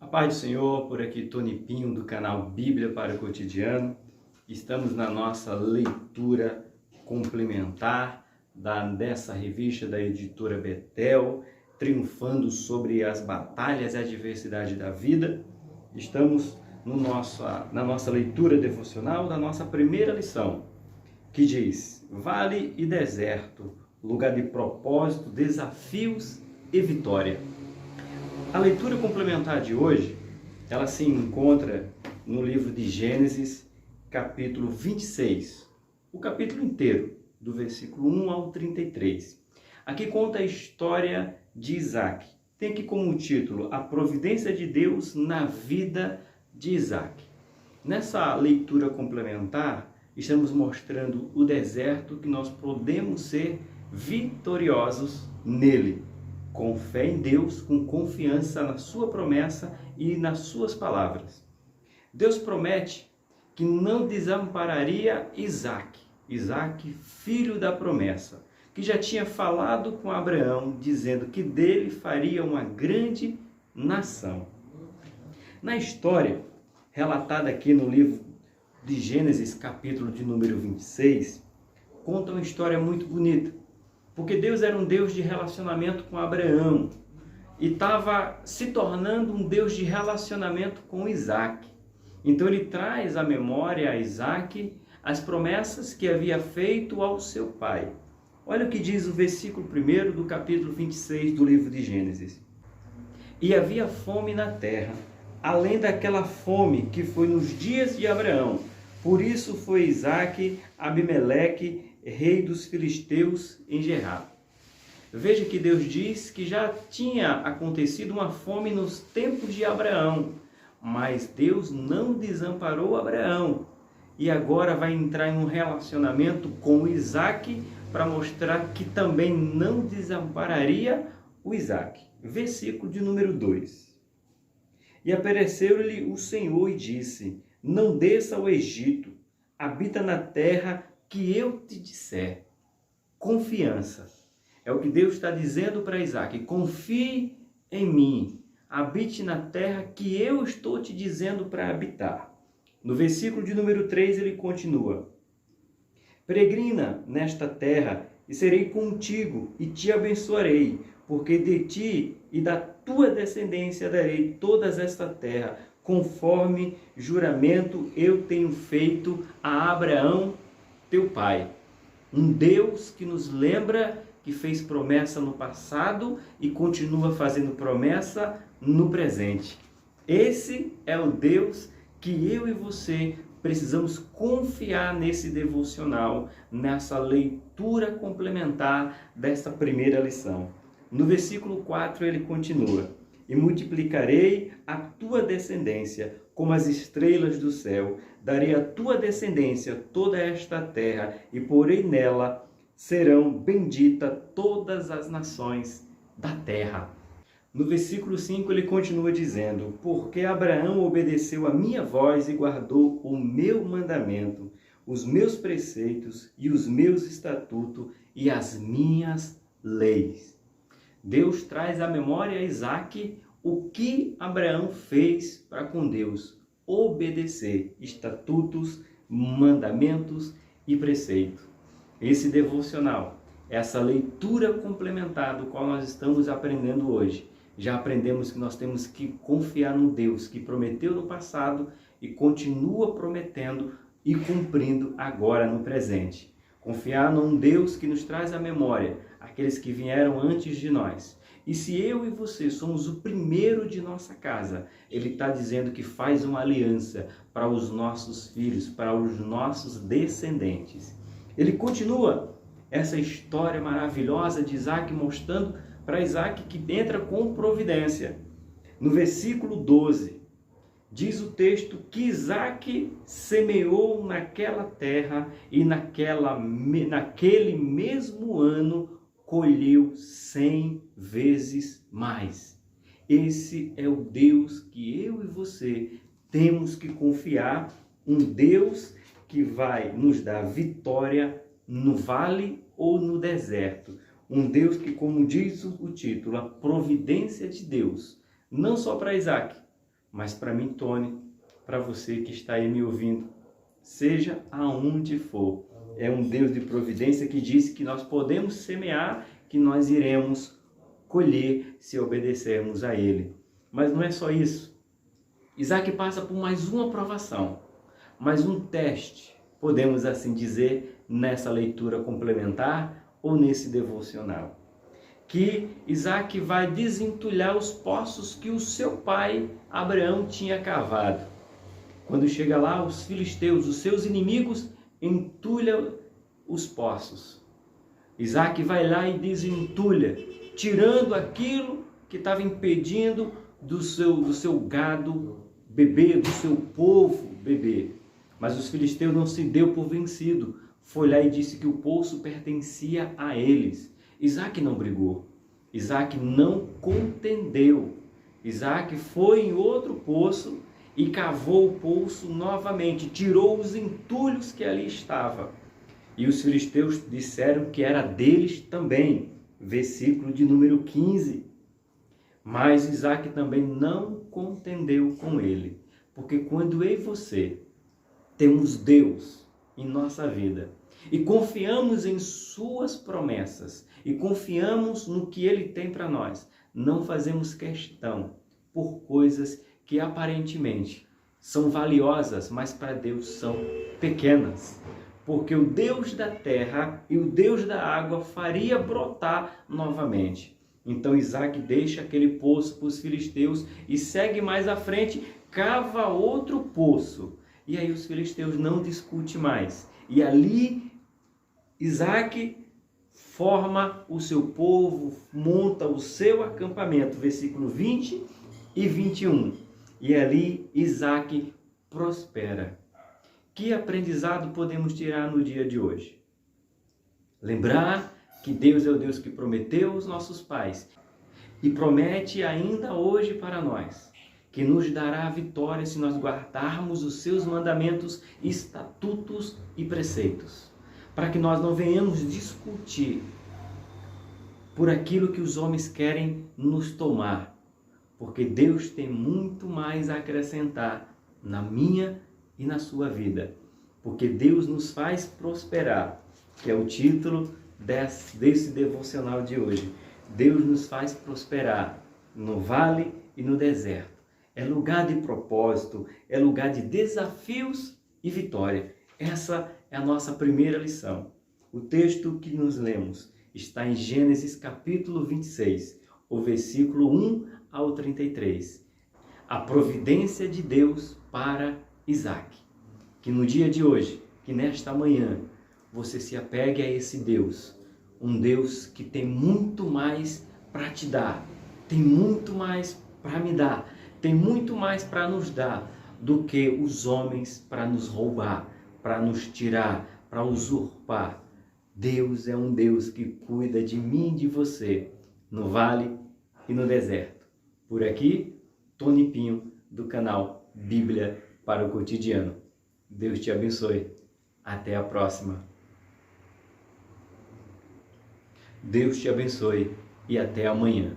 A paz do Senhor, por aqui Tony Pinho do canal Bíblia para o Cotidiano. Estamos na nossa leitura complementar dessa revista da editora Betel, triunfando sobre as batalhas e adversidade da vida. Estamos na nossa leitura devocional da nossa primeira lição, que diz: Vale e deserto, lugar de propósito, desafios e vitória. A leitura complementar de hoje, ela se encontra no livro de Gênesis, capítulo 26, o capítulo inteiro, do versículo 1 ao 33. Aqui conta a história de Isaac. Tem aqui como título a providência de Deus na vida de Isaac. Nessa leitura complementar, estamos mostrando o deserto que nós podemos ser vitoriosos nele, com fé em Deus, com confiança na sua promessa e nas suas palavras. Deus promete que não desampararia Isaac, filho da promessa, que já tinha falado com Abraão, dizendo que dele faria uma grande nação. Na história relatada aqui no livro de Gênesis, capítulo de número 26, conta uma história muito bonita. Porque Deus era um Deus de relacionamento com Abraão e estava se tornando um Deus de relacionamento com Isaac. Então ele traz à memória a Isaac as promessas que havia feito ao seu pai. Olha o que diz o versículo 1 do capítulo 26 do livro de Gênesis. E havia fome na terra, além daquela fome que foi nos dias de Abraão. Por isso foi Isaac, Abimeleque, rei dos filisteus, em Gerar. Veja que Deus diz que já tinha acontecido uma fome nos tempos de Abraão, mas Deus não desamparou Abraão. E agora vai entrar em um relacionamento com Isaac para mostrar que também não desampararia o Isaac. Versículo de número 2. E apareceu-lhe o Senhor e disse: Não desça ao Egito, habita na terra que eu te disser. Confiança. É o que Deus está dizendo para Isaac. Confie em mim. Habite na terra que eu estou te dizendo para habitar. No versículo de número 3 ele continua: Peregrina nesta terra e serei contigo e te abençoarei, porque de ti e da tua descendência darei toda esta terra, conforme juramento eu tenho feito a Abraão, teu pai. Um Deus que nos lembra que fez promessa no passado e continua fazendo promessa no presente. Esse é o Deus que eu e você precisamos confiar nesse devocional, nessa leitura complementar desta primeira lição. No versículo 4 ele continua: E multiplicarei a tua descendência como as estrelas do céu. Darei à tua descendência toda esta terra, e porei nela serão benditas todas as nações da terra. No versículo 5 ele continua dizendo: Porque Abraão obedeceu a minha voz e guardou o meu mandamento, os meus preceitos e os meus estatutos e as minhas leis. Deus traz à memória a Isaac o que Abraão fez para com Deus: obedecer estatutos, mandamentos e preceitos. Esse devocional, essa leitura complementar do qual nós estamos aprendendo hoje, já aprendemos que nós temos que confiar no Deus que prometeu no passado e continua prometendo e cumprindo agora no presente. Confiar num Deus que nos traz à memória aqueles que vieram antes de nós. E se eu e você somos o primeiro de nossa casa, Ele está dizendo que faz uma aliança para os nossos filhos, para os nossos descendentes. Ele continua essa história maravilhosa de Isaac, mostrando para Isaac que entra com providência. No versículo 12, diz o texto que Isaac semeou naquela terra e naquele mesmo ano colheu 100 vezes mais. Esse é o Deus que eu e você temos que confiar, um Deus que vai nos dar vitória no vale ou no deserto. Um Deus que, como diz o título, a providência de Deus, não só para Isaac, mas para mim, Tony, para você que está aí me ouvindo, seja aonde for, é um Deus de providência que disse que nós podemos semear, que nós iremos colher se obedecermos a Ele. Mas não é só isso. Isaac passa por mais uma provação, mais um teste, podemos assim dizer, nessa leitura complementar ou nesse devocional. Que Isaac vai desentulhar os poços que o seu pai Abraão tinha cavado. Quando chega lá, os filisteus, os seus inimigos, entulham os poços. Isaac vai lá e desentulha, tirando aquilo que estava impedindo do seu gado beber, do seu povo beber. Mas os filisteus não se deu por vencido. Foi lá e disse que o poço pertencia a eles. Isaac não brigou. Isaac não contendeu. Isaac foi em outro poço e cavou o poço novamente, tirou os entulhos que ali estavam. E os filisteus disseram que era deles também. Versículo de número 15. Mas Isaac também não contendeu com ele. Porque quando eu e você temos Deus em nossa vida e confiamos em suas promessas e confiamos no que Ele tem para nós, não fazemos questão por coisas que aparentemente são valiosas, mas para Deus são pequenas. Porque o Deus da terra e o Deus da água faria brotar novamente. Então Isaac deixa aquele poço para os filisteus e segue mais à frente, cava outro poço. E aí os filisteus não discutem mais. E ali Isaac forma o seu povo, monta o seu acampamento, versículo 20 e 21. E ali Isaac prospera. Que aprendizado podemos tirar no dia de hoje? Lembrar que Deus é o Deus que prometeu aos nossos pais e promete ainda hoje para nós, que nos dará a vitória se nós guardarmos os seus mandamentos, estatutos e preceitos, para que nós não venhamos discutir por aquilo que os homens querem nos tomar, porque Deus tem muito mais a acrescentar na minha e na sua vida, porque Deus nos faz prosperar, que é o título desse devocional de hoje. Deus nos faz prosperar no vale e no deserto. É lugar de propósito, é lugar de desafios e vitória. Essa é a nossa primeira lição. O texto que nos lemos está em Gênesis capítulo 26, o versículo 1 ao 33. A providência de Deus para Isaac. Que no dia de hoje, que nesta manhã, você se apegue a esse Deus. Um Deus que tem muito mais para te dar, tem muito mais para me dar, tem muito mais para nos dar do que os homens para nos roubar, para nos tirar, para usurpar. Deus é um Deus que cuida de mim e de você, no vale e no deserto. Por aqui, Tony Pinho, do canal Bíblia para o Cotidiano. Deus te abençoe. Até a próxima. Deus te abençoe e até amanhã.